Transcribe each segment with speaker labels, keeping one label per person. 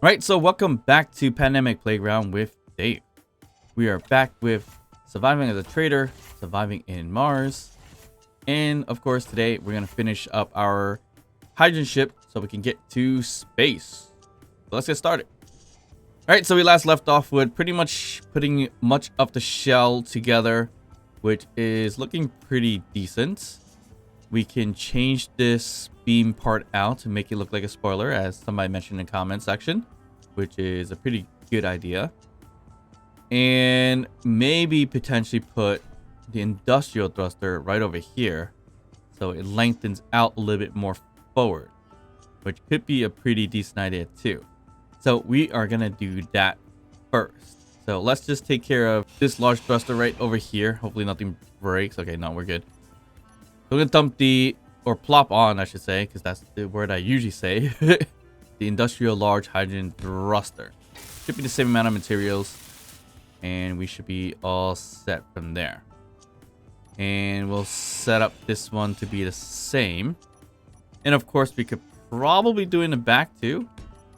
Speaker 1: Right, so welcome back to Pandemic Playground with Dave. We are back with surviving as a trader, surviving in Mars, and of course today we're gonna finish up our hydrogen ship so we can get to space. So let's get started. All right, so we last left off with pretty much putting much of the shell together, which is looking pretty decent. We can change this beam part out to make it look like a spoiler, as somebody mentioned in the comment section, which is a pretty good idea. And maybe potentially put the industrial thruster right over here, so it lengthens out a little bit more forward, which could be a pretty decent idea too. So we are gonna do that first. So let's just take care of this large thruster right over here. Hopefully nothing breaks. Okay, no, we're good. So I'm gonna dump or plop on, I should say, because that's the word I usually say, the industrial large hydrogen thruster. Should be the same amount of materials, and we should be all set from there. And we'll set up this one to be the same. And of course, we could probably do in the back too,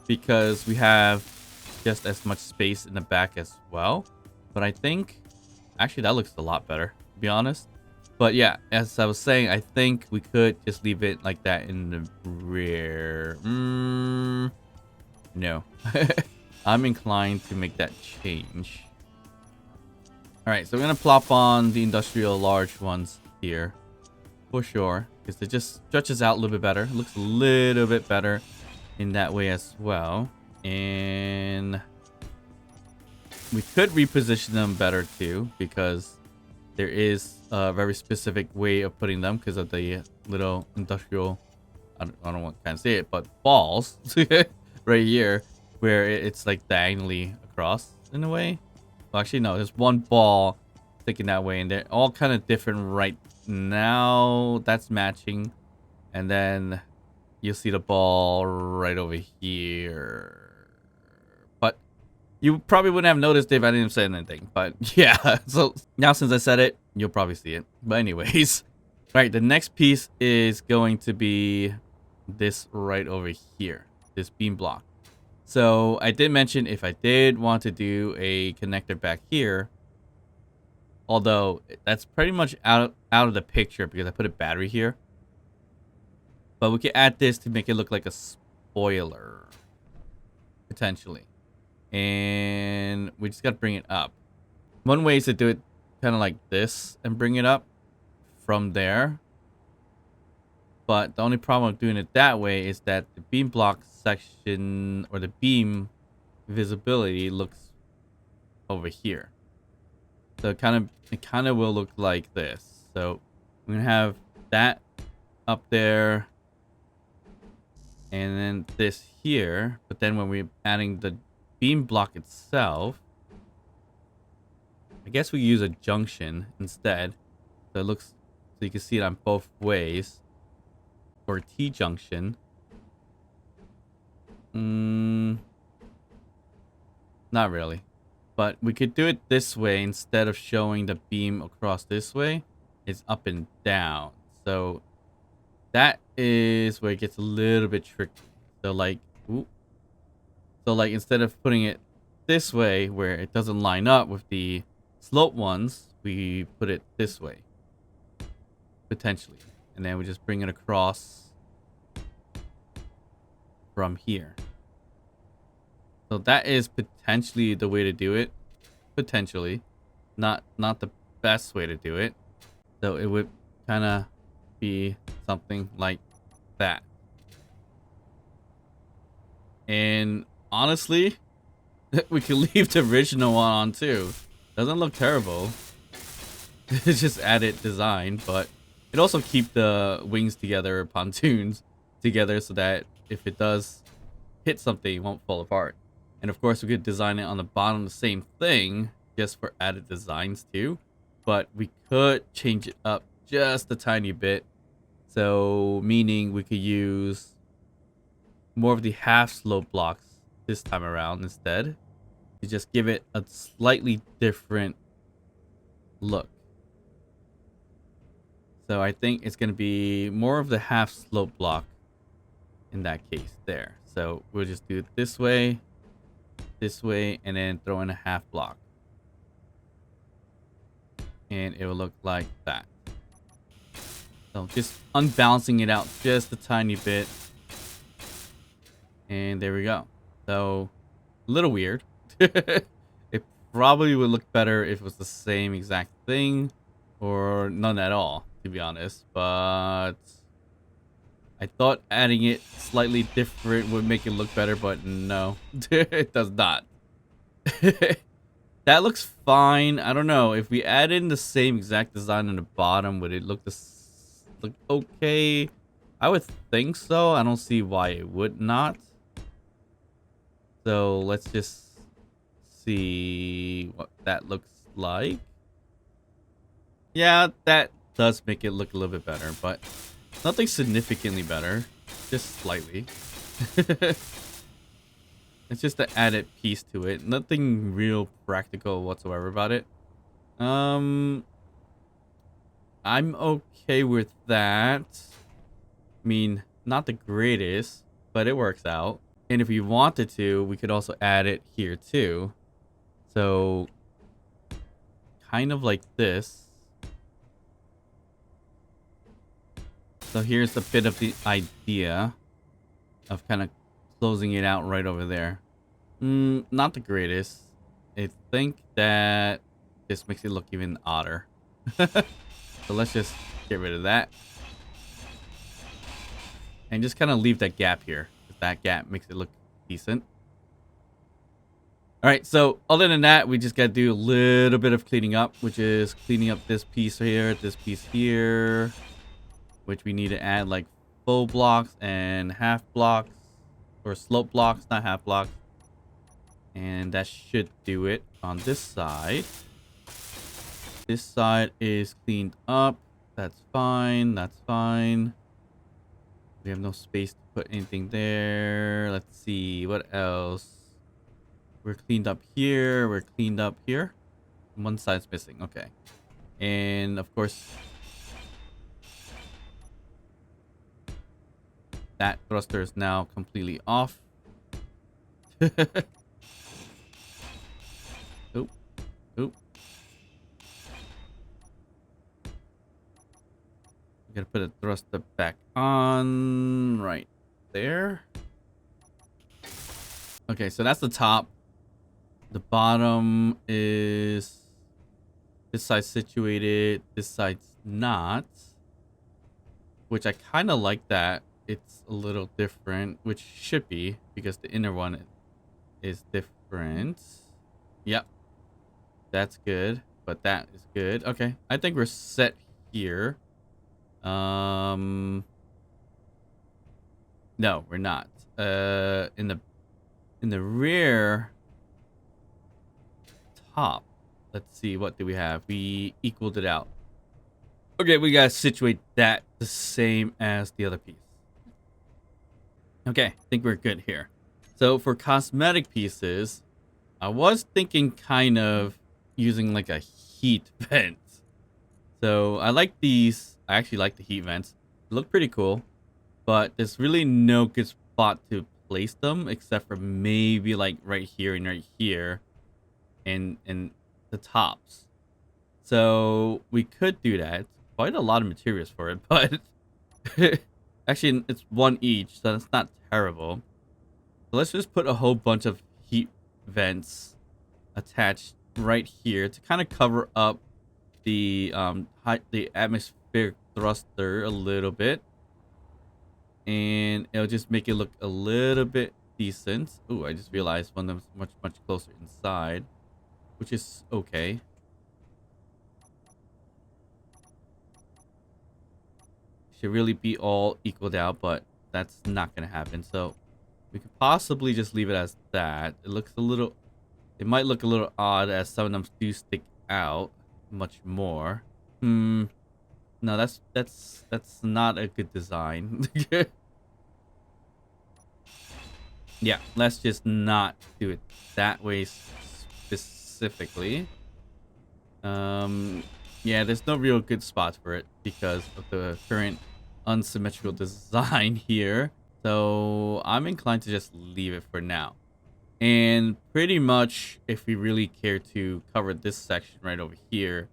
Speaker 1: because we have just as much space in the back as well. But I think, actually, that looks a lot better, to be honest. But yeah, as I was saying, I think we could just leave it like that in the rear. No. I'm inclined to make that change. Alright, so we're going to plop on the industrial large ones here. For sure. Because it just stretches out a little bit better. It looks a little bit better in that way as well. And we could reposition them better too, because there is a very specific way of putting them because of the little industrial, I don't know what kind of say it, but balls right here, where it's like diagonally across in a way. Well, actually, no, there's one ball sticking that way, and they're all kind of different right now. That's matching. And then you'll see the ball right over here. But you probably wouldn't have noticed if I didn't say anything. But yeah, so now since I said it, you'll probably see it. But anyways, all right, the next piece is going to be this right over here, this beam block. So I did mention if I did want to do a connector back here, although that's pretty much out of the picture because I put a battery here. But we can add this to make it look like a spoiler, potentially. And we just got to bring it up. One way is to do it kind of like this and bring it up from there. But the only problem with doing it that way is that the beam block section or the beam visibility looks over here. So it kind of will look like this. So we're gonna have that up there, and then this here. But then when we're adding the beam block itself, I guess we use a junction instead. So it looks, so you can see it on both ways. Or T-junction. Not really. But we could do it this way instead of showing the beam across this way. It's up and down. So that is where it gets a little bit tricky. So like, instead of putting it this way where it doesn't line up with the slope ones, we put it this way. Potentially. And then we just bring it across from here. So that is potentially the way to do it. Potentially. Not the best way to do it. So it would kind of be something like that. And honestly, we could leave the original one on too. Doesn't look terrible. It's just added design, but it also keep the wings together, pontoons together, so that if it does hit something, it won't fall apart. And of course, we could design it on the bottom the same thing, just for added designs too. But we could change it up just a tiny bit. So, meaning we could use more of the half slope blocks this time around instead. To just give it a slightly different look. So I think it's going to be more of the half slope block in that case there. So we'll just do it this way. this way and then throw in a half block. And it will look like that. So just unbalancing it out just a tiny bit. And there we go. So a little weird. It probably would look better if it was the same exact thing or none at all, to be honest. But I thought adding it slightly different would make it look better, but no, it does not. That looks fine. I don't know. If we add in the same exact design on the bottom, would it look look okay? I would think so. I don't see why it would not. So let's just see what that looks like. Yeah, that does make it look a little bit better, but nothing significantly better. Just slightly. It's just an added piece to it. Nothing real practical whatsoever about it. I'm okay with that. I mean, not the greatest, but it works out. And if we wanted to, we could also add it here too. So, kind of like this. So here's a bit of the idea of kind of closing it out right over there. Not the greatest. I think that this makes it look even odder. So let's just get rid of that. And just kind of leave that gap here. That gap makes it look decent. All right, so other than that, we just got to do a little bit of cleaning up, which is cleaning up this piece here, this piece here, which we need to add like full blocks and half blocks, or slope blocks, not half blocks. And that should do it on this side. This side is cleaned up. That's fine. That's fine. We have no space to put anything there. Let's see. What else? We're cleaned up here. We're cleaned up here. One side's missing. Okay. And of course, that thruster is now completely off. Oop. Oop. We gotta put a thruster back on right there. Okay, so that's the top. The bottom is this side situated, this side's not. Which I kind of like that. It's a little different, which should be because the inner one is different. Yep. That's good, but that is good. Okay, I think we're set here. No, we're not. In the rear top, let's see, what do we have? We equaled it out. Okay, we gotta situate that the same as the other piece. Okay, I think we're good here. So for cosmetic pieces, I was thinking kind of using like a heat vent. So I like these. I actually like the heat vents. They look pretty cool, but there's really no good spot to place them except for maybe like right here and right here and the tops. So we could do that. Quite a lot of materials for it, but actually it's one each, so that's not terrible. So let's just put a whole bunch of heat vents attached right here to kind of cover up the atmospheric thruster a little bit, and it'll just make it look a little bit decent. Oh, I just realized one of them's much closer inside, which is okay. Should really be all equaled out, but that's not gonna happen. So we could possibly just leave it as that. It looks a little, it might look a little odd as some of them do stick out much more. No, that's not a good design. Yeah, let's just not do it that way specifically. Yeah, there's no real good spot for it because of the current unsymmetrical design here. So I'm inclined to just leave it for now. And pretty much, if we really care to cover this section right over here,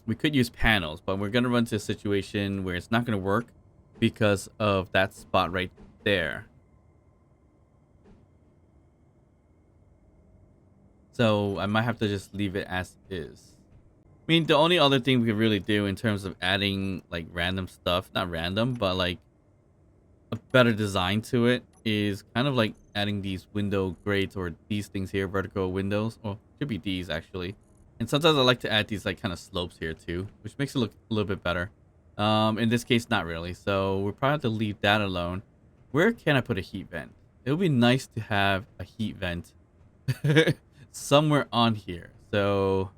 Speaker 1: we could use panels, but we're going to run into a situation where it's not going to work because of that spot right there. So I might have to just leave it as is. I mean, the only other thing we could really do in terms of adding like random stuff, not random, but like a better design to it, is kind of like adding these window grates or these things here, vertical windows, or should be these actually. And sometimes I like to add these like kind of slopes here too, which makes it look a little bit better. In this case, not really. So we'll probably have to leave that alone. Where can I put a heat vent? It would be nice to have a heat vent somewhere on here. So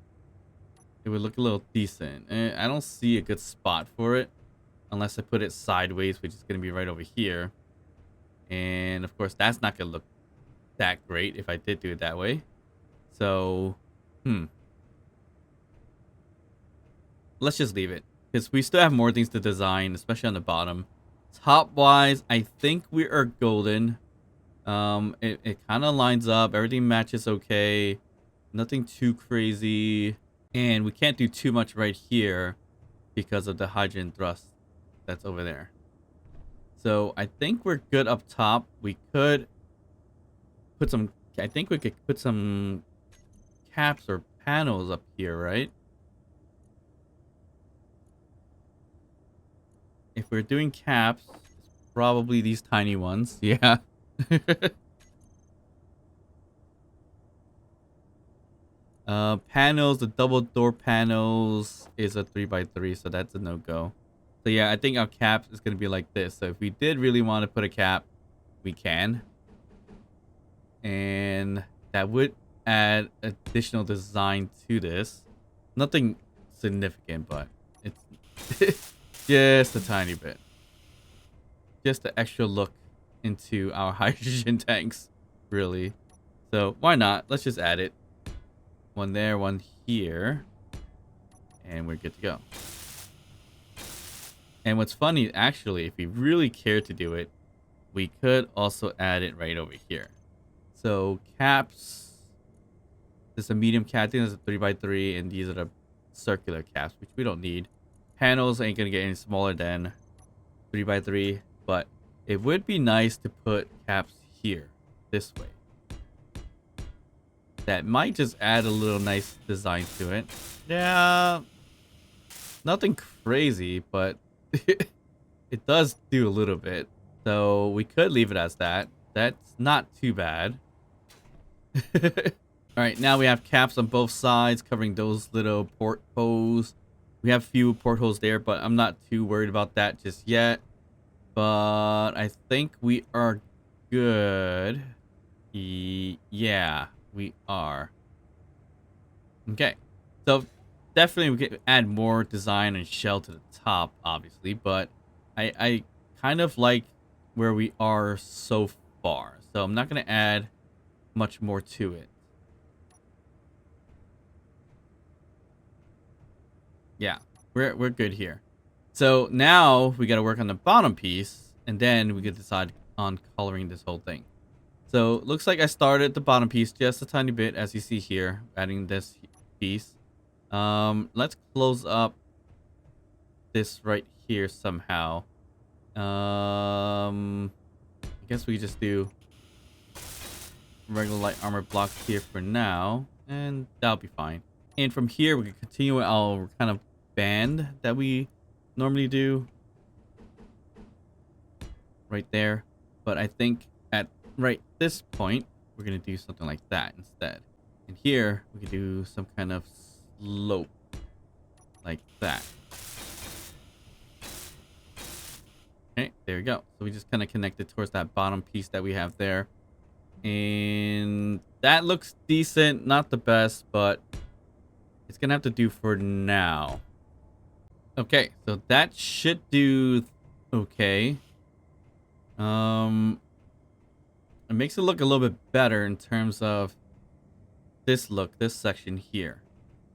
Speaker 1: it would look a little decent. I don't see a good spot for it unless I put it sideways, which is going to be right over here. And of course, that's not going to look that great if I did do it that way. So, let's just leave it because we still have more things to design, especially on the bottom. Top wise, I think we are golden. It kind of lines up. Everything matches okay. Nothing too crazy. And we can't do too much right here because of the hydrogen thrust that's over there. So I think we're good up top. We could put some, I think we could put some caps or panels up here, right? If we're doing caps, it's probably these tiny ones. Yeah. Panels, the double door panels is a 3x3, so that's a no-go. So yeah, I think our cap is going to be like this. So if we did really want to put a cap, we can. And that would add additional design to this. Nothing significant, but it's just a tiny bit. Just the extra look into our hydrogen tanks, really. So why not? Let's just add it. One there, one here. And we're good to go. And what's funny, actually, if we really care to do it, we could also add it right over here. So caps, this is a medium cap, I think that's a 3x3, and these are the circular caps, which we don't need. Panels ain't gonna get any smaller than 3x3, but it would be nice to put caps here, this way. That might just add a little nice design to it. Yeah, nothing crazy, but it does do a little bit. So we could leave it as that. That's not too bad. All right, now we have caps on both sides covering those little portholes. We have a few portholes there, but I'm not too worried about that just yet. But I think we are good. Yeah, we are. Okay, so definitely we can add more design and shell to the top, obviously, but I kind of like where we are so far. So I'm not going to add much more to it. Yeah, we're good here. So now we got to work on the bottom piece, and then we could decide on coloring this whole thing. So looks like I started the bottom piece just a tiny bit, as you see here, adding this piece. Let's close up this right here somehow. I guess we just do regular light armor blocks here for now, and that'll be fine. And from here, we can continue our kind of band that we normally do right there. But I think at right this point, we're going to do something like that instead. And here, we can do some kind of slope like that. Okay, there we go. So we just kind of connect it towards that bottom piece that we have there. And that looks decent. Not the best, but it's going to have to do for now. Okay, so that should do okay. It makes it look a little bit better in terms of this look, this section here.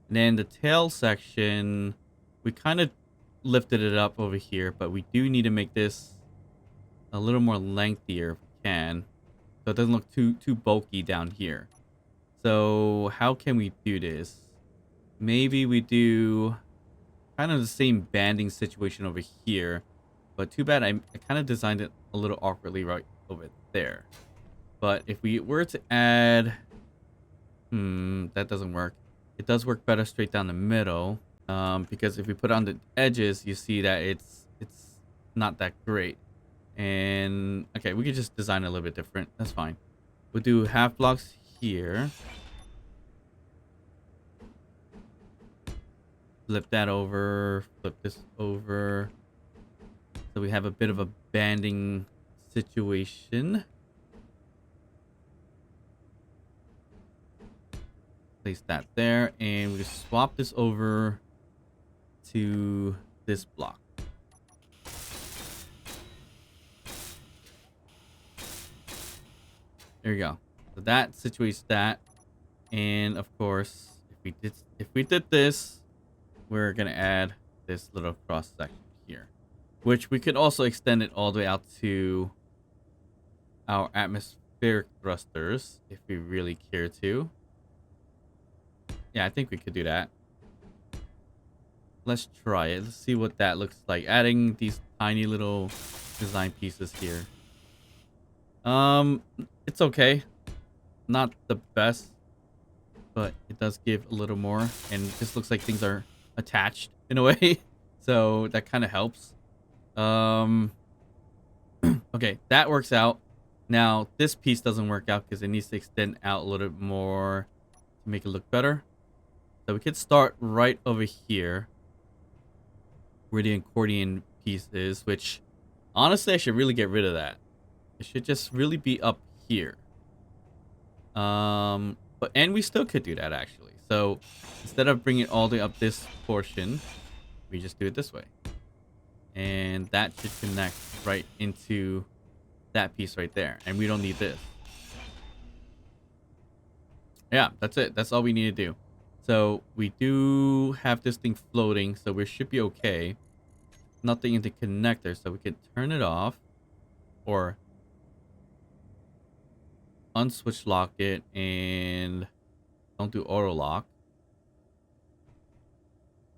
Speaker 1: And then the tail section, we kind of lifted it up over here, but we do need to make this a little more lengthier if we can, so it doesn't look too bulky down here. So how can we do this? Maybe we do kind of the same banding situation over here, but too bad I kind of designed it a little awkwardly right over there. But if we were to add, that doesn't work. It does work better straight down the middle, because if we put on the edges, you see that it's not that great. And okay, we could just design it a little bit different. That's fine. We'll do half blocks here. Flip that over, flip this over. So we have a bit of a banding situation. Place that there, and we swap this over to this block. There you go. So that situates that. And of course, if we did this, we're gonna add this little cross section here, which we could also extend it all the way out to our atmospheric thrusters if we really care to. Yeah, I think we could do that. Let's try it. Let's see what that looks like. Adding these tiny little design pieces here. It's okay. Not the best, but it does give a little more, and it just looks like things are attached in a way. So that kind of helps. Okay, that works out. Now this piece doesn't work out because it needs to extend out a little bit more to make it look better. So we could start right over here where the accordion piece is, which honestly I should really get rid of that. It should just really be up here. And we still could do that actually. So instead of bringing it all the way up this portion, we just do it this way. And that should connect right into that piece right there. And we don't need this. Yeah, that's it. That's all we need to do. So we do have this thing floating, so we should be okay. Nothing in the connector, so we can turn it off or unswitch lock it and don't do auto lock.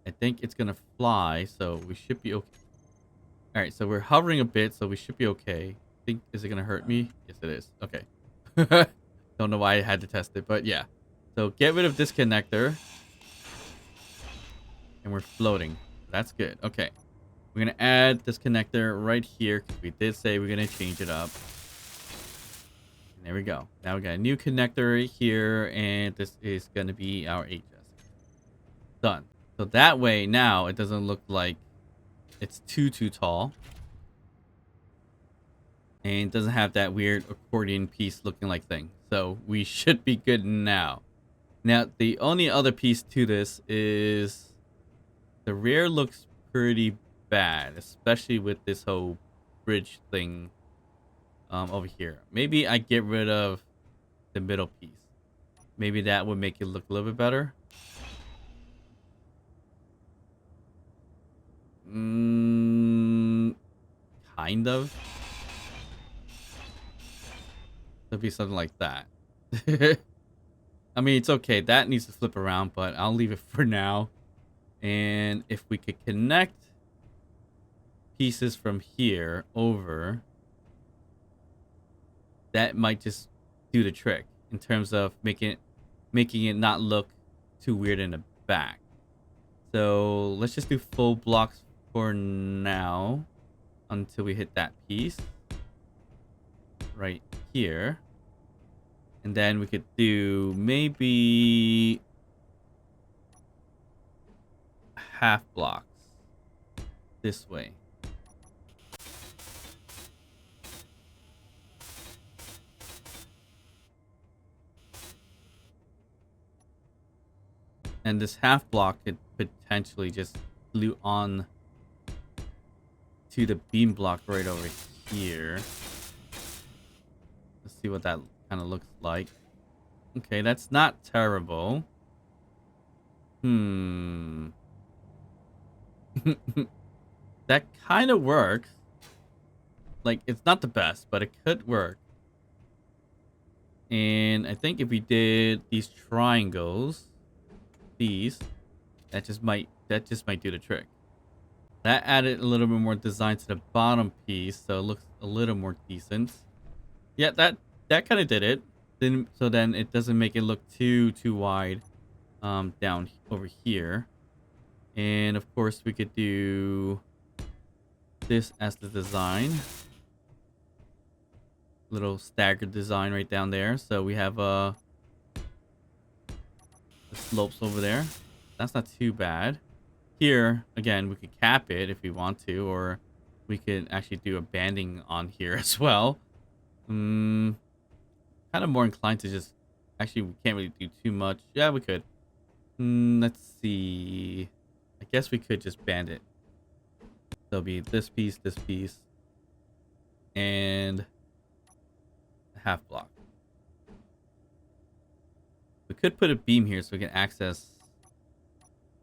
Speaker 1: I think it's gonna fly, so we should be okay. All right, so we're hovering a bit, so we should be okay. I think, is it gonna hurt me? Yes, it is. Okay. Don't know why I had to test it, but yeah. So get rid of this connector. And we're floating. That's good. Okay. We're going to add this connector right here because we did say we're going to change it up. And there we go. Now we got a new connector right here, and this is going to be our HS. Done. So that way now it doesn't look like it's too tall. And it doesn't have that weird accordion piece looking like thing. So we should be good now. Now, the only other piece to this is the rear looks pretty bad, especially with this whole bridge thing over here. Maybe I get rid of the middle piece. Maybe that would make it look a little bit better. Kind of. It'll be something like that. I mean, it's okay. That needs to flip around, but I'll leave it for now. And if we could connect pieces from here over, that might just do the trick in terms of making it not look too weird in the back. So let's just do full blocks for now until we hit that piece right here. And then we could do maybe half blocks this way. And this half block could potentially just glue on to the beam block right over here. Let's see what that kind of looks like. Okay, that's not terrible. That kind of works. Like, it's not the best, but it could work. And I think if we did these triangles, these, that just might do the trick. That added a little bit more design to the bottom piece, so it looks a little more decent. Yeah, that kind of did it. Then it doesn't make it look too wide down over here. And of course we could do this as the design. Little staggered design right down there. So we have the slopes over there. That's not too bad. Here, again, we could cap it if we want to, or we could actually do a banding on here as well. Kind of more inclined to just... Actually, we can't really do too much. Yeah, we could. Let's see. I guess we could just band it. There'll be this piece, and a half block. We could put a beam here so we can access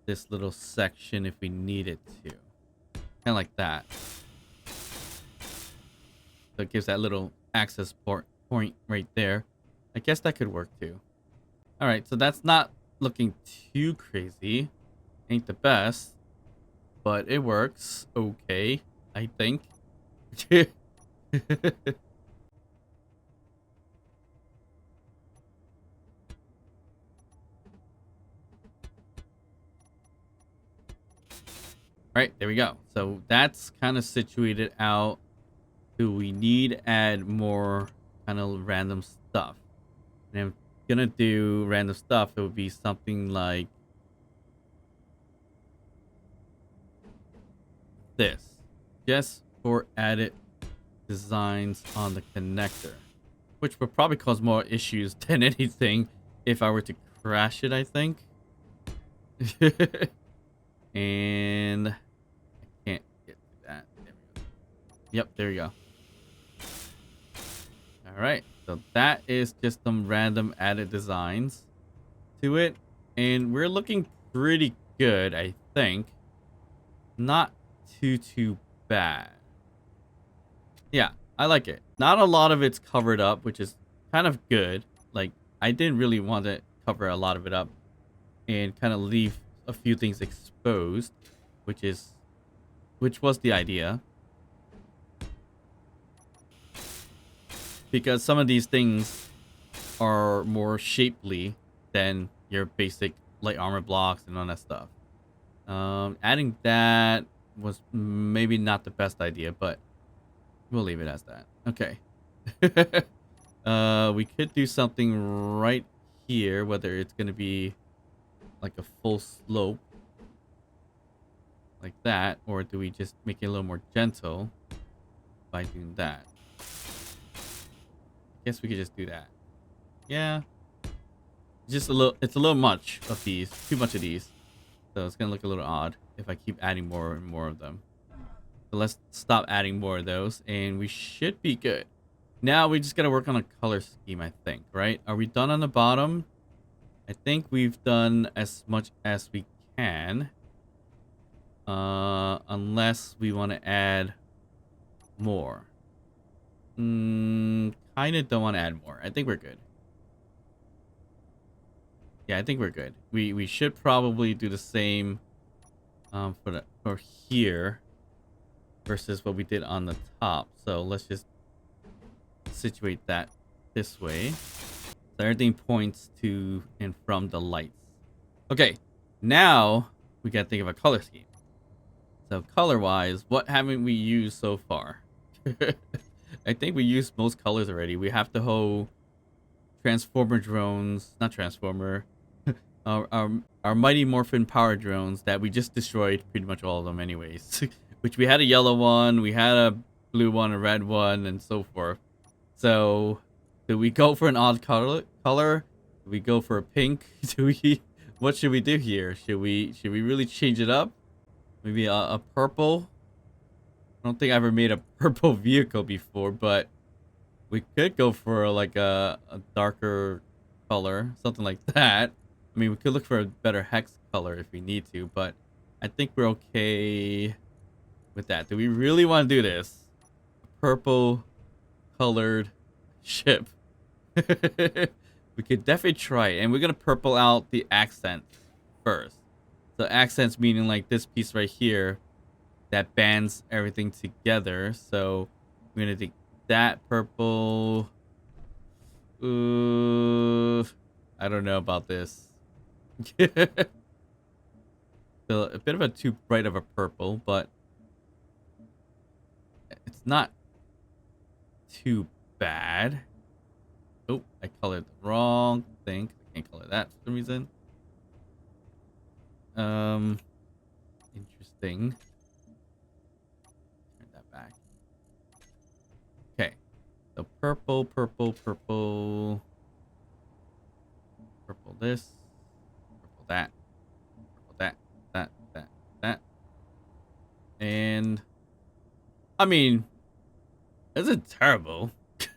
Speaker 1: this little section if we needed to. Kind of like that. So it gives that little access point right there. I guess that could work too. Alright, so that's not looking too crazy. Ain't the best. But it works okay, I think. Right, there we go. So that's kind of situated out. Do we need to add more kind of random stuff? And I'm gonna do random stuff. It would be something like this. Just for added designs on the connector. Which would probably cause more issues than anything if I were to crash it, I think. And... can't get to that. There we go. Yep, there we go. Alright, so that is just some random added designs to it. And we're looking pretty good, I think. Not too bad. Yeah, I like it. Not a lot of it's covered up, which is kind of good. Like, I didn't really want to cover a lot of it up and kind of leave a few things exposed, which was the idea. Because some of these things are more shapely than your basic light armor blocks and all that stuff. Adding that was maybe not the best idea, but we'll leave it as that. Okay. We could do something right here, whether it's going to be like a full slope like that, or do we just make it a little more gentle by doing that? I guess we could just do that. Yeah. Just a little, it's a little much of these, too much of these. So it's going to look a little odd if I keep adding more and more of them. So let's stop adding more of those and we should be good. Now we just got to work on a color scheme, I think, right? Are we done on the bottom? I think we've done as much as we can. Unless we want to add more. Kind of don't want to add more. I think we're good. Yeah, I think we're good. We should probably do the same for here versus what we did on the top. So let's just situate that this way. So everything points to and from the lights. Okay, now we gotta think of a color scheme. So color-wise, what haven't we used so far? I think we used most colors already. We have the whole Transformer drones, not Transformer, our Mighty Morphin power drones that we just destroyed pretty much all of them anyways. Which we had a yellow one, we had a blue one, a red one, and so forth. So, do we go for an odd color? Do we go for a pink? What should we do here? Should we really change it up? Maybe a purple? I don't think I ever made a purple vehicle before, but we could go for like a darker color, something like that. I mean, we could look for a better hex color if we need to, but I think we're okay with that. Do we really want to do this? A purple colored ship. We could definitely try it. And we're going to purple out the accents first. So accents meaning like this piece right here that bands everything together. So we're going to take that purple. I don't know about this. So a bit of a too bright of a purple, but it's not too bad. Oh, I colored the wrong thing. I can't color that for some reason. Interesting. Turn that back. Okay. So purple, purple, purple. Purple this. Purple that. Purple that. And I mean, isn't terrible.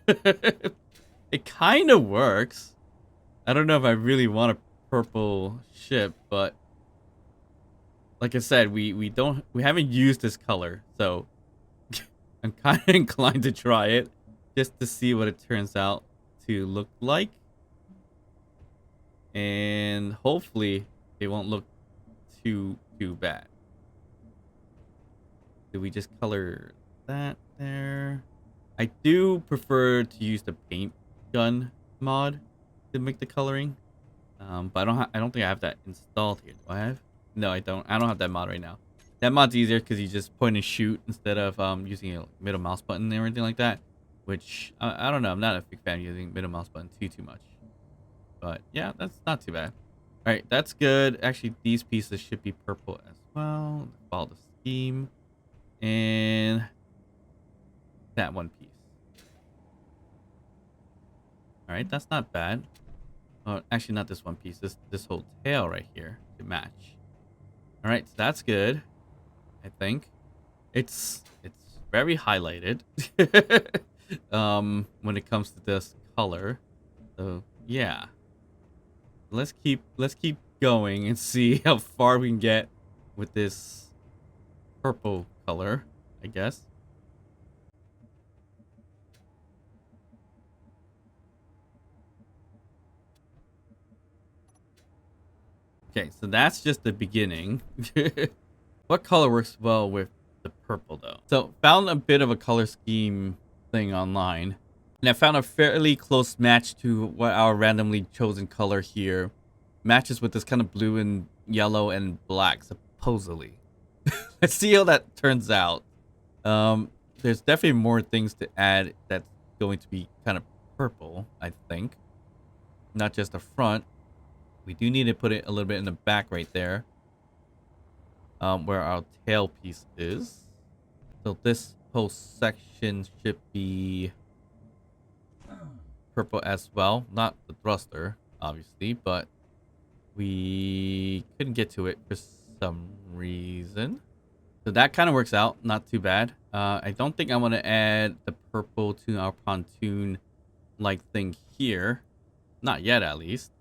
Speaker 1: It kind of works. I don't know if I really want a purple ship, but like I said, we haven't used this color, so I'm kind of inclined to try it just to see what it turns out to look like, and hopefully it won't look too bad. Do we just color that there? I do prefer to use the paint gun mod to make the coloring, but I don't think I have that installed here. Do I have? No, I don't have that mod right now. That mod's easier because you just point and shoot instead of using a middle mouse button or anything like that, which I don't know, I'm not a big fan of using middle mouse button too much, but yeah, that's not too bad. All right, that's good. Actually, these pieces should be purple as well. Follow the scheme. And that one piece. All right, that's not bad. Actually, not this one piece. This whole tail right here to match. All right, so that's good. I think it's very highlighted. When it comes to this color. So yeah, let's keep going and see how far we can get with this purple color, I guess. Okay, so that's just the beginning. What color works well with the purple, though? So, found a bit of a color scheme thing online. And I found a fairly close match to what our randomly chosen color here matches with this kind of blue and yellow and black, supposedly. Let's see how that turns out. There's definitely more things to add that's going to be kind of purple, I think. Not just the front. We do need to put it a little bit in the back right there. Where our tail piece is. So this whole section should be purple as well. Not the thruster, obviously, but we couldn't get to it for some reason. So that kind of works out. Not too bad. I don't think I want to add the purple to our pontoon-like thing here. Not yet, at least.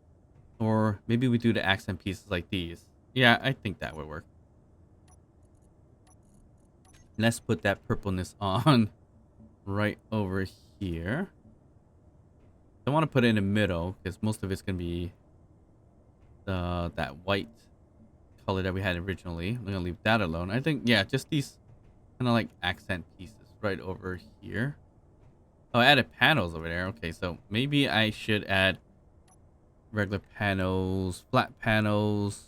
Speaker 1: Or maybe we do the accent pieces like these. Yeah, I think that would work. Let's put that purpleness on right over here. I want to put it in the middle because most of it's going to be that white color that we had originally. I'm going to leave that alone. I think, yeah, just these kind of like accent pieces right over here. Oh, I added panels over there. Okay, so maybe I should add regular panels, flat panels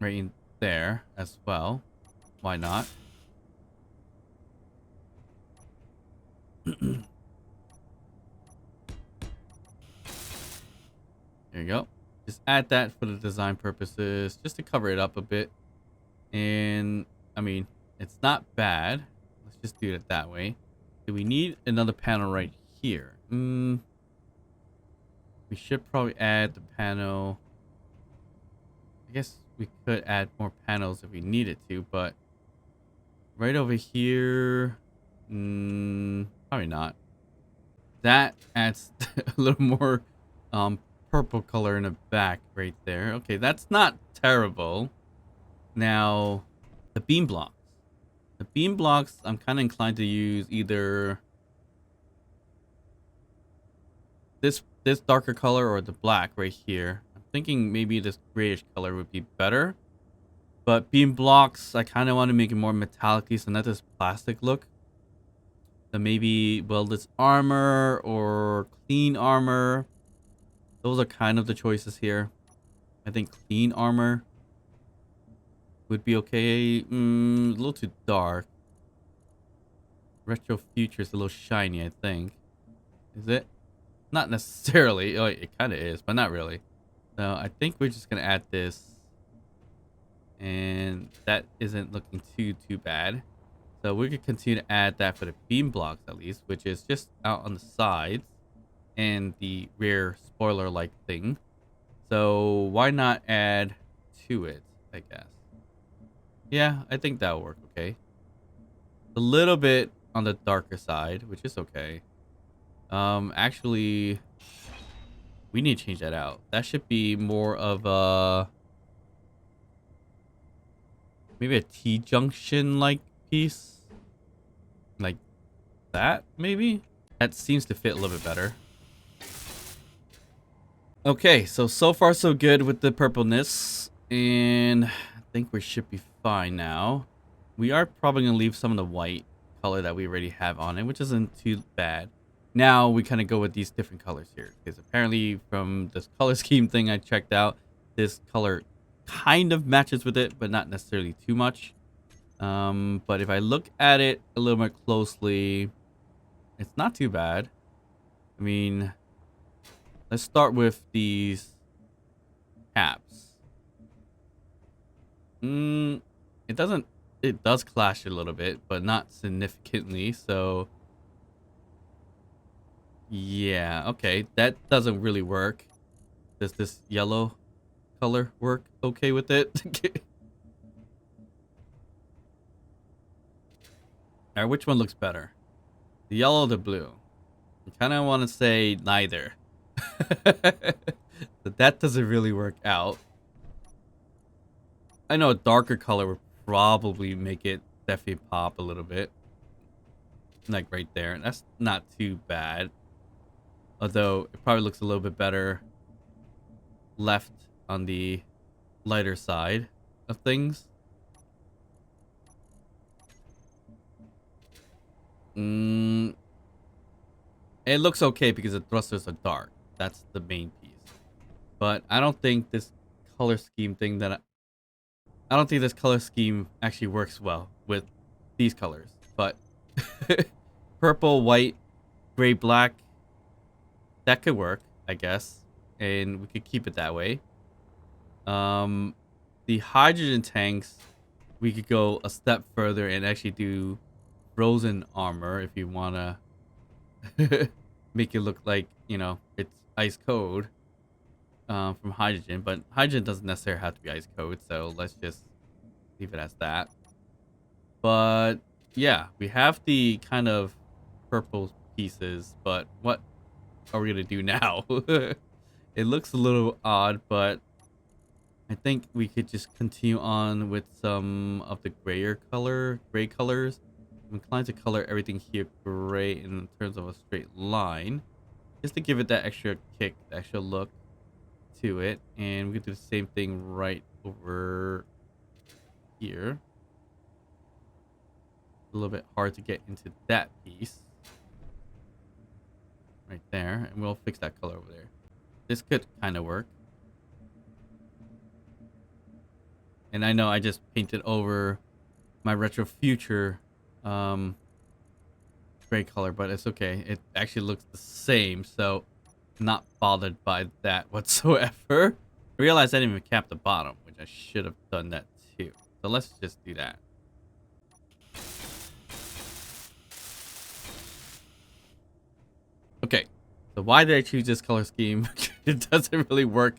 Speaker 1: right in there as well. Why not? There you go. Just add that for the design purposes, just to cover it up a bit. And I mean, it's not bad. Let's just do it that way. Do we need another panel right here? We should probably add the panel. I guess we could add more panels if we needed to, but right over here, probably not. That adds a little more purple color in the back right there. Okay, that's not terrible. Now, the beam blocks. The beam blocks, I'm kind of inclined to use either this darker color or the black right here. I'm thinking maybe this grayish color would be better. But beam blocks, I kind of want to make it more metallic-y, so not this plastic look. So maybe welded armor or clean armor. Those are kind of the choices here. I think clean armor would be okay. A little too dark. Retro future is a little shiny, I think. Is it? Not necessarily. Oh, it kind of is, but not really. So I think we're just going to add this. And that isn't looking too bad. So we could continue to add that for the beam blocks at least, which is just out on the sides and the rear spoiler like thing. So why not add to it, I guess. Yeah, I think that'll work okay. A little bit on the darker side, which is okay. Actually, we need to change that out. That should be more of a maybe a T-junction like piece. Like that, maybe? That seems to fit a little bit better. Okay, so far so good with the purpleness. And I think we should be fine now. We are probably going to leave some of the white color that we already have on it, which isn't too bad. Now we kind of go with these different colors here. Because apparently from this color scheme thing I checked out, this color kind of matches with it, but not necessarily too much. But if I look at it a little more closely, it's not too bad. I mean, let's start with these caps. It does clash a little bit, but not significantly. So yeah, okay, that doesn't really work. Does this yellow color work okay with it? Alright, which one looks better? The yellow or the blue? I kind of want to say neither. But that doesn't really work out. I know a darker color would probably make it definitely pop a little bit. Like right there. That's not too bad. Although it probably looks a little bit better left on the lighter side of things. It looks okay because the thrusters are dark. That's the main piece. But I don't think this color scheme thing I don't think this color scheme actually works well with these colors. But purple, white, gray, black, that could work, I guess. And we could keep it that way. The hydrogen tanks, we could go a step further and actually do frozen armor if you want to make it look like, you know, it's ice cold from hydrogen. But hydrogen doesn't necessarily have to be ice cold, so let's just leave it as that. But yeah, we have the kind of purple pieces, but what are we gonna do now? It looks a little odd, but I think we could just continue on with some of the gray colors. I'm inclined to color everything here gray in terms of a straight line, just to give it that extra kick, the extra look to it. And we could do the same thing right over here. A little bit hard to get into that piece right there, and we'll fix that color over there. This could kind of work. And I know I just painted over my retro future gray color, but it's okay. It actually looks the same, so not bothered by that whatsoever. I realized I didn't even cap the bottom, which I should have done that too. So let's just do that. Okay, so why did I choose this color scheme? It doesn't really work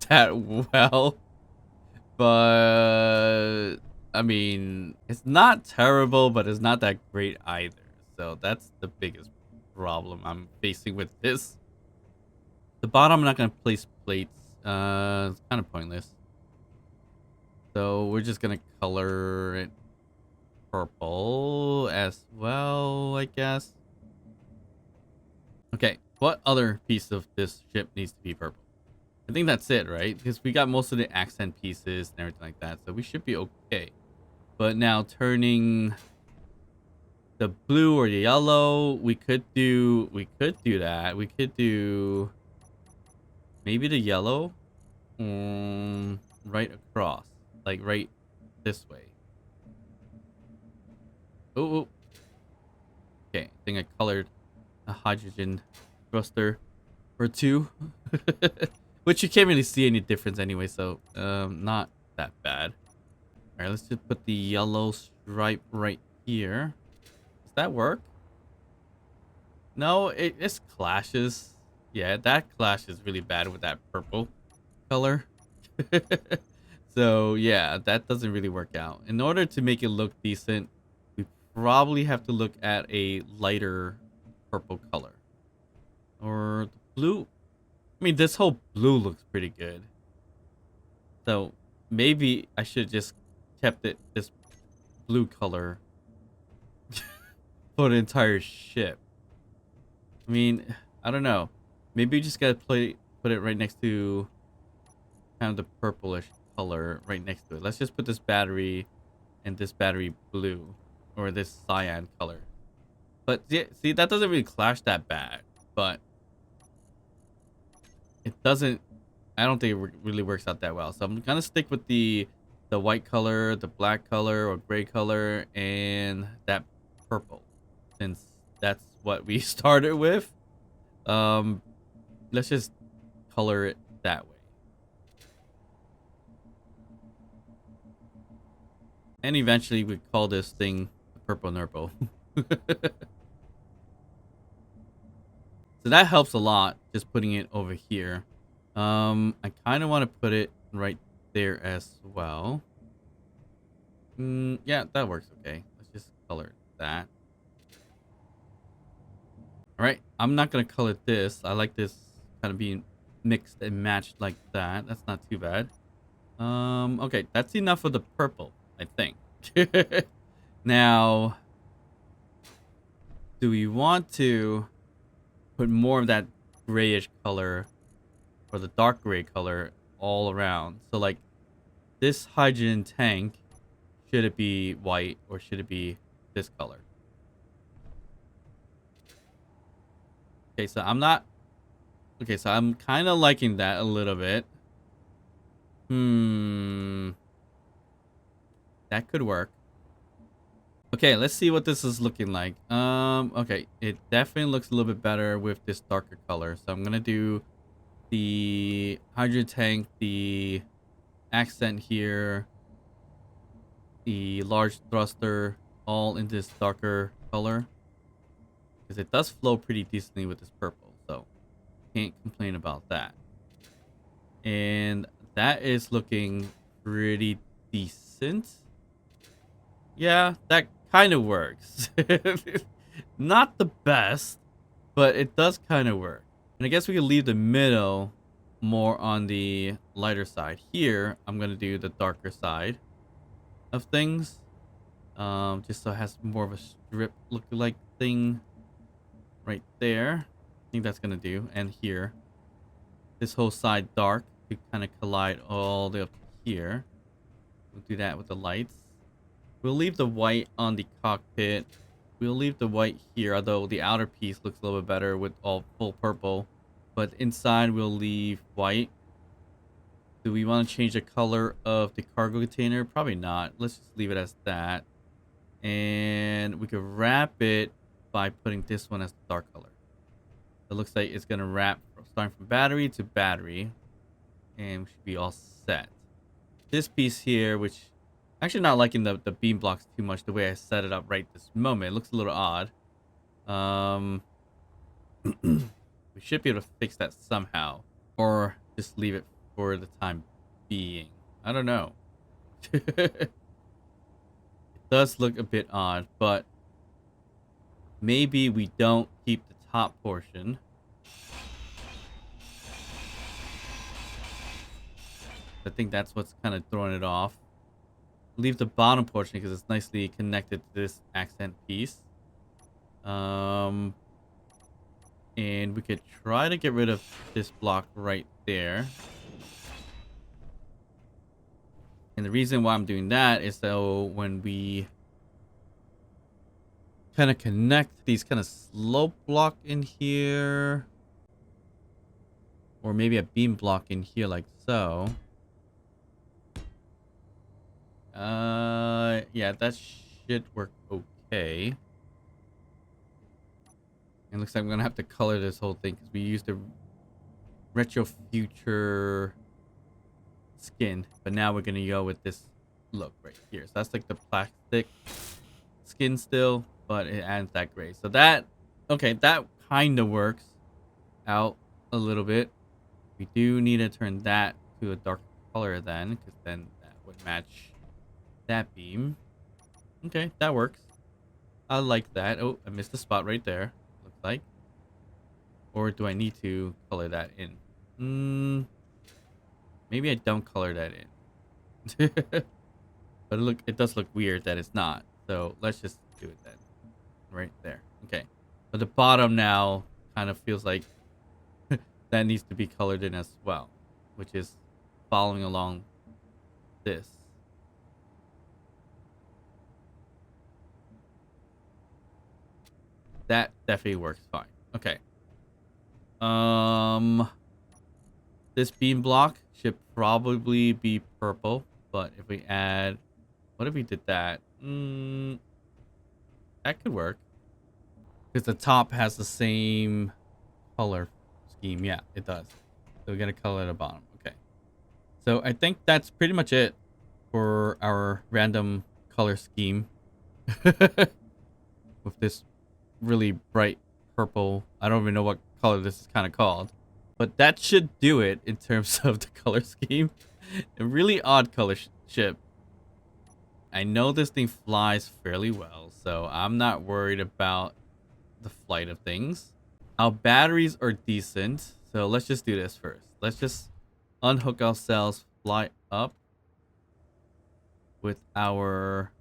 Speaker 1: that well. But I mean, it's not terrible, but it's not that great either. So that's the biggest problem I'm facing with this. The bottom, I'm not going to place plates. It's kind of pointless. So we're just going to color it purple as well, I guess. Okay, What other piece of this ship needs to be purple? I think that's it, right? Because we got most of the accent pieces and everything like that, so we should be okay. But now turning the blue or the yellow, we could do that. We could do maybe the yellow, right across, like right this way. Oh, okay. I think I colored a hydrogen thruster or two, which you can't really see any difference anyway, so not that bad. All right, let's just put the yellow stripe right here. Does that work? No, it just clashes. Yeah, that clashes really bad with that purple color. So yeah, that doesn't really work out. In order to make it look decent, we probably have to look at a lighter purple color. Or the blue. I mean, this whole blue looks pretty good. So maybe I should just kept it this blue color for the entire ship. I mean, I don't know. Maybe you just gotta put it right next to kind of the purplish color right next to it. Let's just put this battery and this battery blue or this cyan color. But yeah, see, that doesn't really clash that bad, but it doesn't. I don't think it really works out that well. So I'm gonna stick with the white color, the black color or gray color, and that purple, since that's what we started with. Let's just color it that way. And eventually we call this thing purple nurple. So that helps a lot, just putting it over here. I kind of want to put it right there as well. Yeah, that works okay. Let's just color that. All right, I'm not gonna color this. I like this kind of being mixed and matched like that. That's not too bad. Okay, that's enough of the purple, I think. Now, do we want to put more of that grayish color or the dark gray color all around? So like this hydrogen tank, should it be white or should it be this color? Okay, so I'm kind of liking that a little bit. That could work. Okay, let's see what this is looking like. Okay, it definitely looks a little bit better with this darker color. So I'm gonna do the hydrogen tank, the accent here, the large thruster, all in this darker color, because it does flow pretty decently with this purple, so can't complain about that. And that is looking pretty decent. Yeah, that kind of works. Not the best, but it does kind of work. And I guess we could leave the middle more on the lighter side. Here, I'm going to do the darker side of things. Just so it has more of a strip look-alike thing right there. I think that's going to do. And here, this whole side dark to kind of collide all the way up to here. We'll do that with the lights. We'll leave the white on the cockpit. We'll leave the white here, although the outer piece looks a little bit better with all full purple. But inside, we'll leave white. Do we want to change the color of the cargo container? Probably not. Let's just leave it as that. And we could wrap it by putting this one as the dark color. It looks like it's going to wrap starting from battery to battery. And we should be all set. This piece here, which... actually not liking the beam blocks too much the way I set it up right this moment. It looks a little odd. We should be able to fix that somehow. Or just leave it for the time being. I don't know. It does look a bit odd, but maybe we don't keep the top portion. I think that's what's kind of throwing it off. Leave the bottom portion because it's nicely connected to this accent piece. And And we could try to get rid of this block right there. And the reason why I'm doing that is so when we kind of connect these kind of slope block in here, or maybe a beam block in here like so. Yeah, that should work okay. It looks like I'm gonna have to color this whole thing because we used the retro future skin, but now we're gonna go with this look right here. So that's like the plastic skin still, but it adds that gray. So that, okay, that kind of works out a little bit. We do need to turn that to a dark color then, because then that would match that beam. Okay, that works. I like that. Oh, I missed a spot right there. Looks like. Or do I need to color that in? Maybe I don't color that in. But it does look weird that it's not. So let's just do it then. Right there. Okay. But the bottom now kind of feels like that needs to be colored in as well, which is following along this. That definitely works fine. Okay. This beam block should probably be purple, but if we add, what if we did that? That could work. Because the top has the same color scheme. Yeah, it does. So we got to color the bottom. Okay. So I think that's pretty much it for our random color scheme. With this really bright purple. I don't even know what color this is kind of called. But that should do it in terms of the color scheme. A really odd color ship. I know this thing flies fairly well, so I'm not worried about the flight of things. Our batteries are decent, so let's just do this first. Let's just unhook ourselves, fly up with our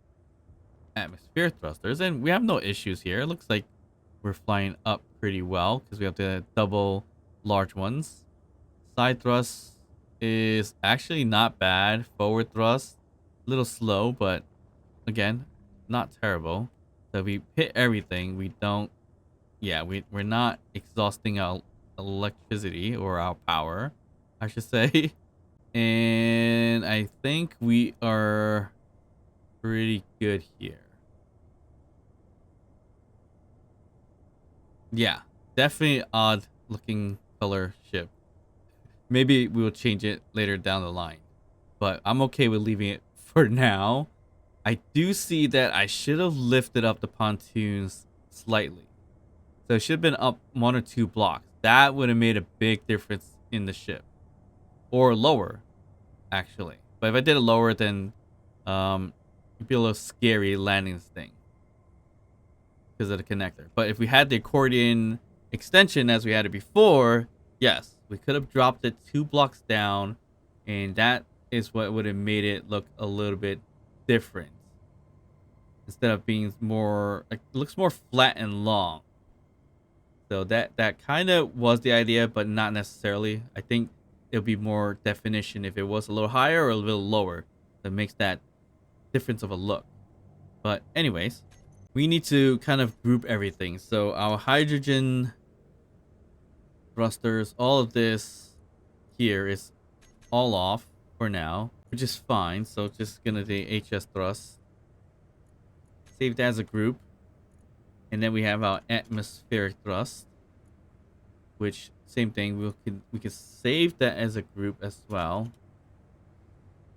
Speaker 1: atmosphere thrusters, and we have no issues here. It looks like we're flying up pretty well because we have the double large ones. Side thrust is actually not bad. Forward thrust, a little slow, but again, not terrible. So if we hit everything, we don't, yeah, we're not exhausting our electricity or our power, I should say. And I think we are pretty good here. Yeah, definitely odd looking color ship. Maybe we will change it later down the line, but I'm okay with leaving it for now. I do see that I should have lifted up the pontoons slightly. So it should have been up 1 or 2 blocks. That would have made a big difference in the ship. Or lower, actually. But if I did it lower, then it'd be a little scary landing this thing because of the connector. But if we had the accordion extension as we had it before, yes, we could have dropped it 2 blocks down, and that is what would have made it look a little bit different. Instead of being more, like, it looks more flat and long. So that kind of was the idea, but not necessarily. I think it'll be more definition if it was a little higher or a little lower. That makes that difference of a look. But anyways, we need to kind of group everything. So our hydrogen thrusters, all of this here is all off for now, which is fine. So just gonna do HS thrust. Save that as a group. And then we have our atmospheric thrust, which same thing. We can save that as a group as well.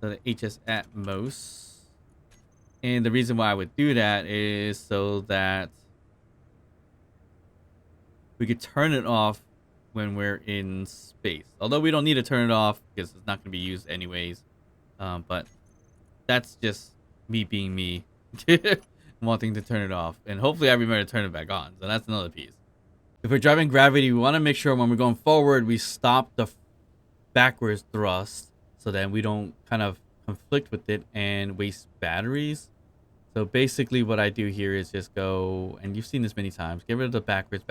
Speaker 1: So the HS Atmos. And the reason why I would do that is so that we could turn it off when we're in space. Although we don't need to turn it off because it's not going to be used anyways. But that's just me being me. Wanting to turn it off, and hopefully I remember to turn it back on. So that's another piece. If we're driving gravity, we want to make sure when we're going forward we stop the backwards thrust so that we don't kind of conflict with it and waste batteries. So basically what I do here is just go, and you've seen this many times, get rid of the backwards,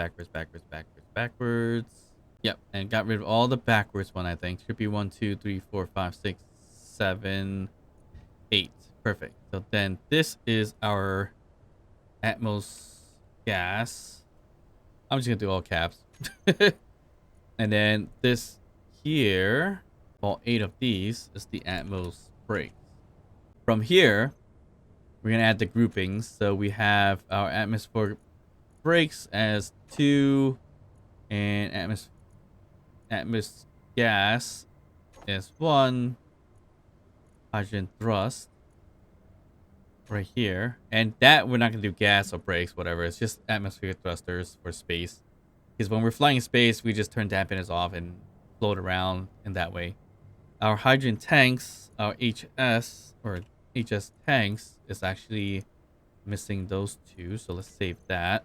Speaker 1: backwards. Yep, and got rid of all the backwards one, I think. Should be 1, 2, 3, 4, 5, 6, 7, 8. Perfect. So then this is our Atmos gas. I'm just gonna do all caps. And then this here, all 8 of these, is the Atmos brakes. From here, we're gonna add the groupings. So we have our atmospheric brakes as 2, and atmos gas as 1. Hydrogen thrust right here, and that we're not gonna do gas or brakes, whatever. It's just atmospheric thrusters for space. Because when we're flying in space, we just turn dampeners off and float around in that way. Our hydrogen tanks, our HS or HS tanks, is actually missing those 2, so let's save that.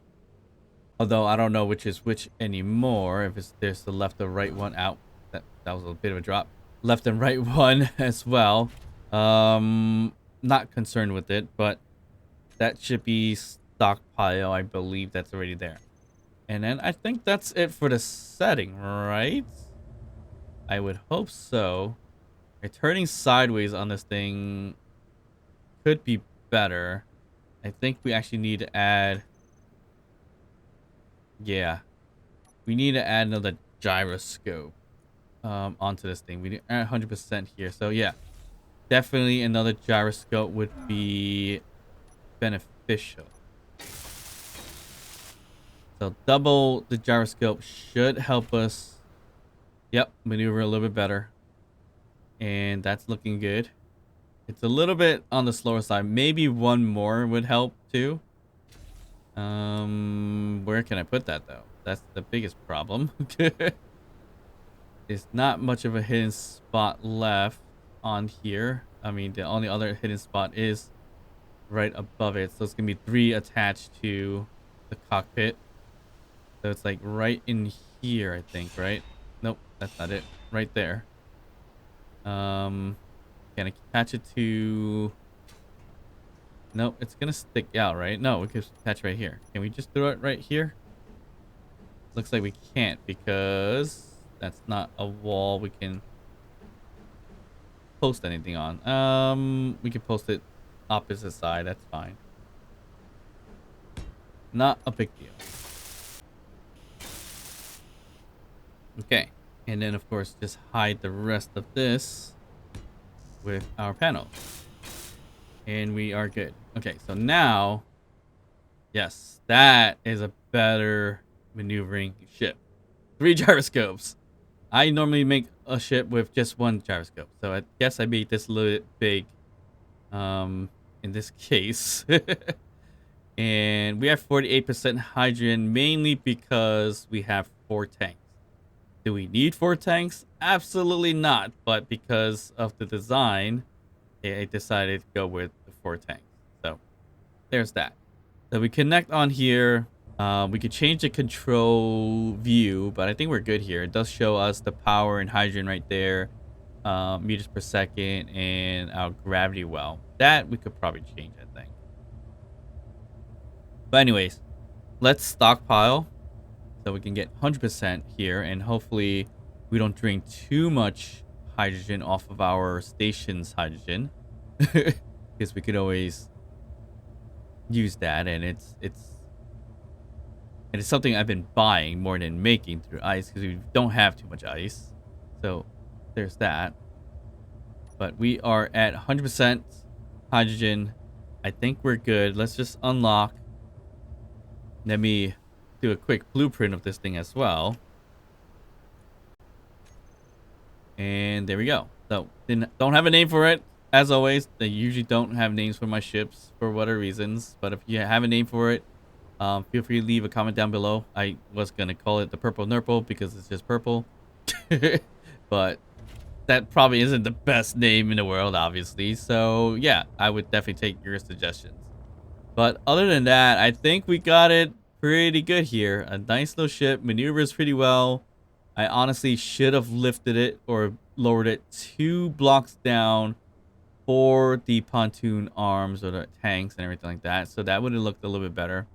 Speaker 1: Although I don't know which is which anymore. If there's the left or right one out. That was a bit of a drop. Left and right one as well. Not concerned with it, but that should be stockpile. I believe that's already there. And then I think that's it for the setting, right? I would hope so. Turning sideways on this thing could be better. I think we actually need to add... Yeah. We need to add another gyroscope onto this thing. We need 100% here. So yeah. Definitely another gyroscope would be beneficial. So double the gyroscope should help us, yep, maneuver a little bit better. And that's looking good. It's a little bit on the slower side. Maybe one more would help too. Where can I put that though? That's the biggest problem. There's not much of a hidden spot left on here. I mean, the only other hidden spot is right above it. So it's gonna be 3 attached to the cockpit. So it's like right in here, I think, right? Nope, that's not it. Right there. Can I attach it to... Nope, it's gonna stick out, right? No, we could attach right here. Can we just throw it right here? Looks like we can't because that's not a wall we can post anything on. We can post it opposite side. That's fine. Not a big deal. Okay, and then of course just hide the rest of this with our panel, and we are good. Okay, so now, yes, that is a better maneuvering ship. 3 gyroscopes. I normally make a ship with just 1 gyroscope, so I guess I made this a little bit big in this case. And we have 48% hydrogen, mainly because we have 4 tanks. Do we need 4 tanks? Absolutely not. But because of the design, I decided to go with the 4 tanks. So there's that. So we connect on here. We could change the control view, but I think we're good here. It does show us the power and hydrogen right there, meters per second, and our gravity well. That we could probably change, I think. But anyways, let's stockpile so we can get 100% here, and hopefully we don't drain too much hydrogen off of our station's hydrogen, because we could always use that, and it's something I've been buying more than making through ice, because we don't have too much ice. So there's that. But we are at 100% hydrogen. I think we're good. Let's just unlock. Let me do a quick blueprint of this thing as well. And there we go. So don't have a name for it. As always, they usually don't have names for my ships for whatever reasons. But if you have a name for it, feel free to leave a comment down below. I was going to call it the Purple Nurple because it's just purple. But that probably isn't the best name in the world, obviously. So yeah, I would definitely take your suggestions. But other than that, I think we got it pretty good here. A nice little ship, maneuvers pretty well. I honestly should have lifted it or lowered it 2 blocks down for the pontoon arms or the tanks and everything like that. So that would have looked a little bit better.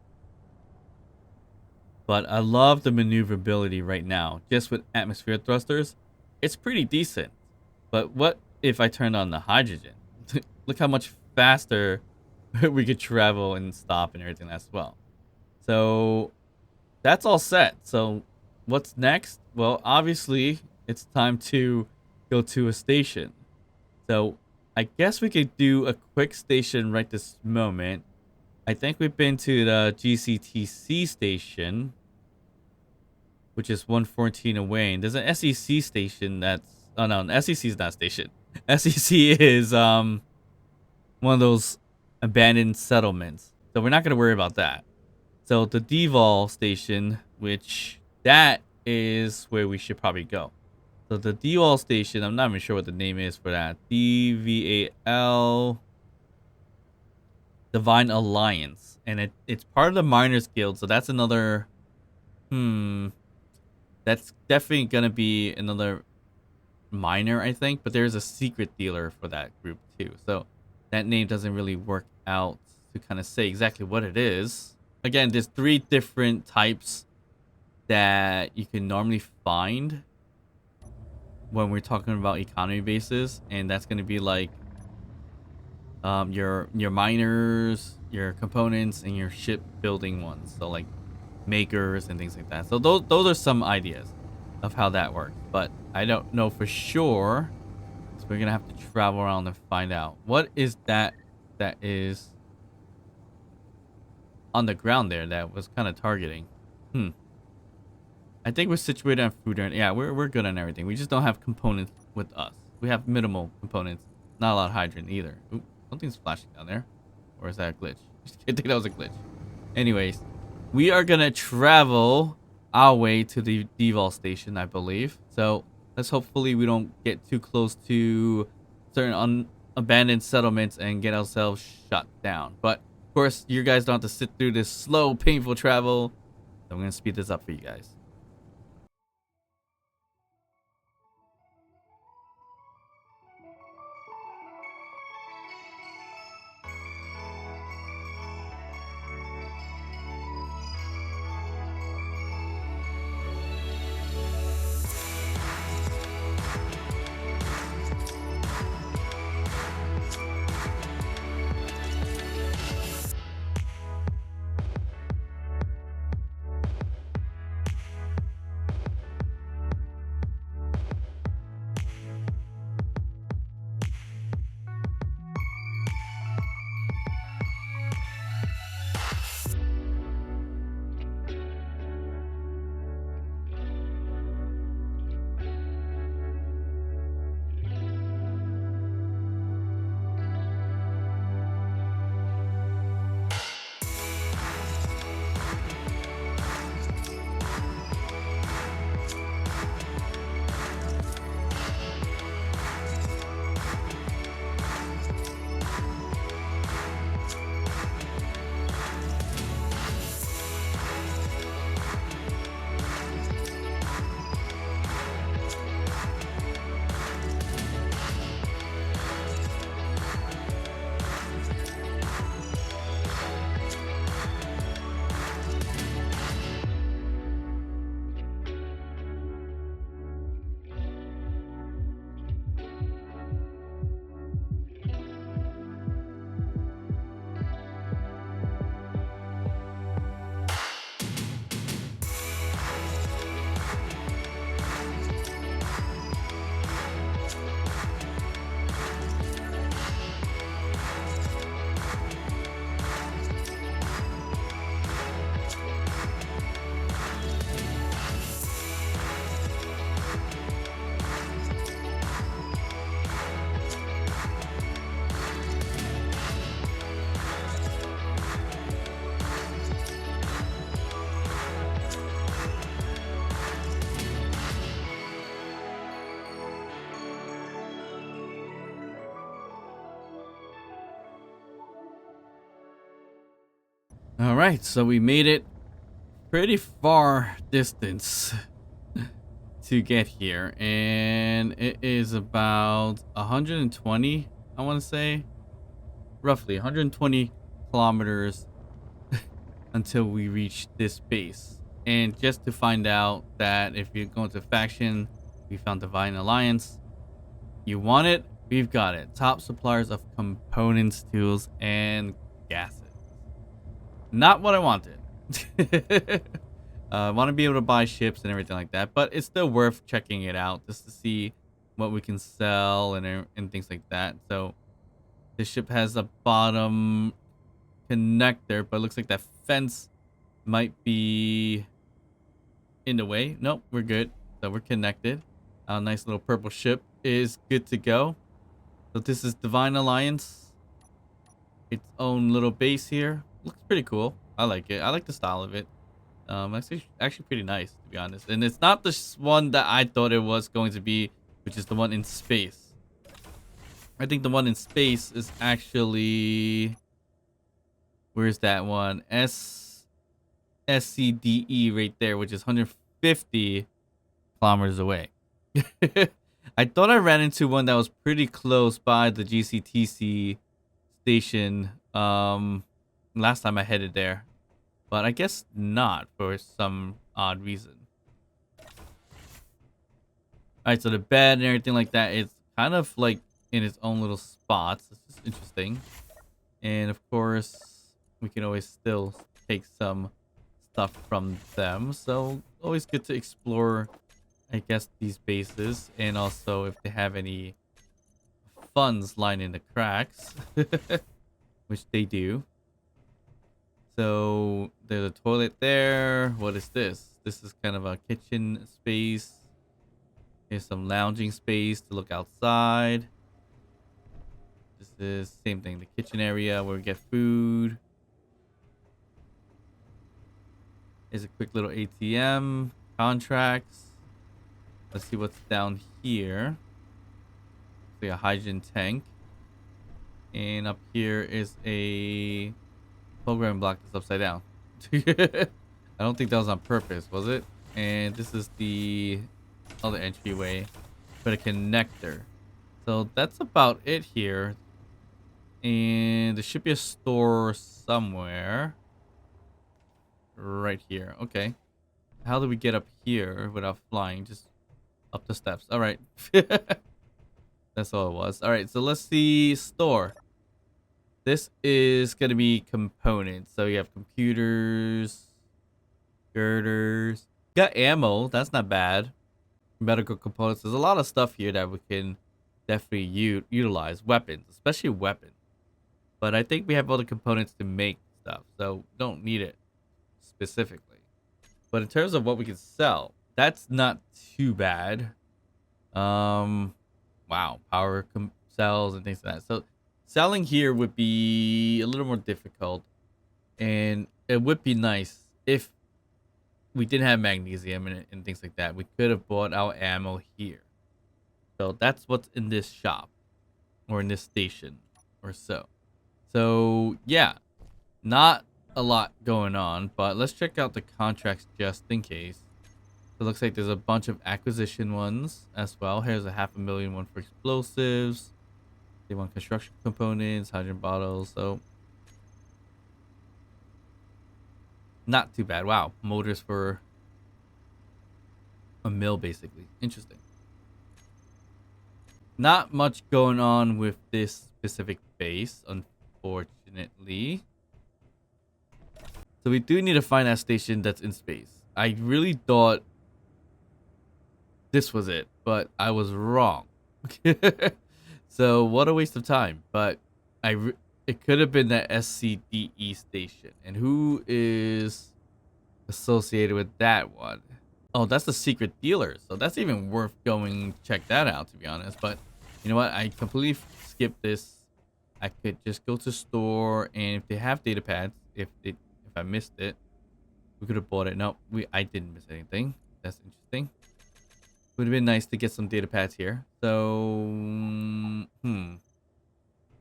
Speaker 1: But I love the maneuverability right now. Just with atmosphere thrusters, it's pretty decent. But what if I turned on the hydrogen? Look how much faster we could travel and stop and everything as well. So that's all set. So what's next? Well, obviously, it's time to go to a station. So I guess we could do a quick station right this moment. I think we've been to the GCTC station, which is 114 away. And there's an SEC station that's... Oh, no, SEC is not a station. SEC is one of those abandoned settlements. So we're not going to worry about that. So the Devol station, which that is where we should probably go. So the Devol station, I'm not even sure what the name is for that. DVAL... Divine Alliance. And it's part of the Miners Guild, so that's another... That's definitely going to be another miner, I think. But there's a secret dealer for that group, too. So that name doesn't really work out to kind of say exactly what it is. Again, there's 3 different types that you can normally find when we're talking about economy bases. And that's going to be like your miners, your components, and your shipbuilding ones. So like makers and things like that. So those are some ideas of how that works, but I don't know for sure, so we're gonna have to travel around and find out. What is that is on the ground there that was kind of targeting? I think we're situated on food and... Yeah, we're good on everything. We just don't have components with us. We have minimal components, not a lot of hydrogen either. Ooh, something's flashing down there. Or is that a glitch? I think that was a glitch. Anyways, we are gonna travel our way to the Devol station, I believe. So let's hopefully we don't get too close to certain abandoned settlements and get ourselves shut down. But of course, you guys don't have to sit through this slow, painful travel. So I'm gonna speed this up for you guys. All right, so we made it pretty far distance to get here, and it is about 120, I want to say, roughly 120 kilometers until we reach this base. And just to find out that if you go into faction, we found Divine Alliance. You want it? We've got it. Top suppliers of components, tools, and gases. Not what I wanted. I want to be able to buy ships and everything like that, but it's still worth checking it out just to see what we can sell and things like that. So this ship has a bottom connector, but it looks like that fence might be in the way. Nope, we're good. So we're connected. Our nice little purple ship is good to go. So this is Divine Alliance. Its own little base here. Looks pretty cool. I like it. I like the style of it. Actually pretty nice, to be honest. And it's not the one that I thought it was going to be, which is the one in space. I think the one in space is actually... Where's that one? SCDE right there, which is 150 kilometers away. I thought I ran into one that was pretty close by the GCTC station last time I headed there. But I guess not for some odd reason. Alright, so the bed and everything like that, it's kind of like in its own little spots. This is interesting. And of course, we can always still take some stuff from them. So always good to explore, I guess, these bases. And also if they have any funds lying in the cracks. Which they do. So there's a toilet there. What is this? This is kind of a kitchen space. Here's some lounging space to look outside. This is same thing, the kitchen area where we get food. Here's a quick little ATM. Contracts. Let's see what's down here. It's like a hydrogen tank. And up here is a program block that's upside down. I don't think that was on purpose, was it? And this is the other entryway for the connector. So that's about it here. And there should be a store somewhere. Right here. Okay. How do we get up here without flying? Just up the steps. All right. That's all it was. All right. So let's see store. This is going to be components. So you have computers, girders. You got ammo. That's not bad. Medical components. There's a lot of stuff here that we can definitely utilize. Weapons, especially weapons. But I think we have all the components to make stuff. So don't need it specifically. But in terms of what we can sell, that's not too bad. Wow. Power cells and things like that. So selling here would be a little more difficult, and it would be nice if we didn't have magnesium and things like that. We could have bought our ammo here. So that's what's in this shop or in this station or so. So yeah, not a lot going on, but let's check out the contracts just in case. So it looks like there's a bunch of acquisition ones as well. Here's a 500,000 one for explosives. They want construction components, hydrogen bottles, so not too bad. Wow, motors for a mill, basically. Interesting. Not much going on with this specific base, unfortunately. So we do need to find that station that's in space. I really thought this was it, but I was wrong. So what a waste of time. But it could have been that SCDE station. And who is associated with that one? Oh, that's the secret dealer. So that's even worth going check that out, to be honest. But you know what? I completely skipped this. I could just go to store, and if they have data pads, if I missed it, we could have bought it. No, I didn't miss anything. That's interesting. Would have been nice to get some data pads here. So,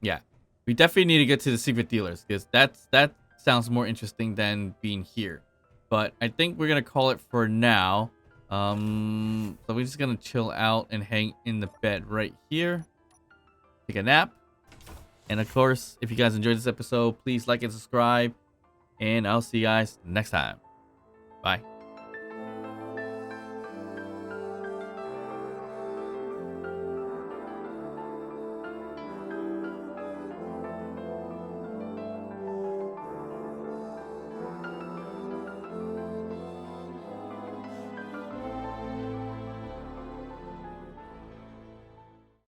Speaker 1: yeah, we definitely need to get to the secret dealers because that sounds more interesting than being here. But I think we're gonna call it for now. So we're just gonna chill out and hang in the bed right here, take a nap, and of course, if you guys enjoyed this episode, please like and subscribe, and I'll see you guys next time. Bye.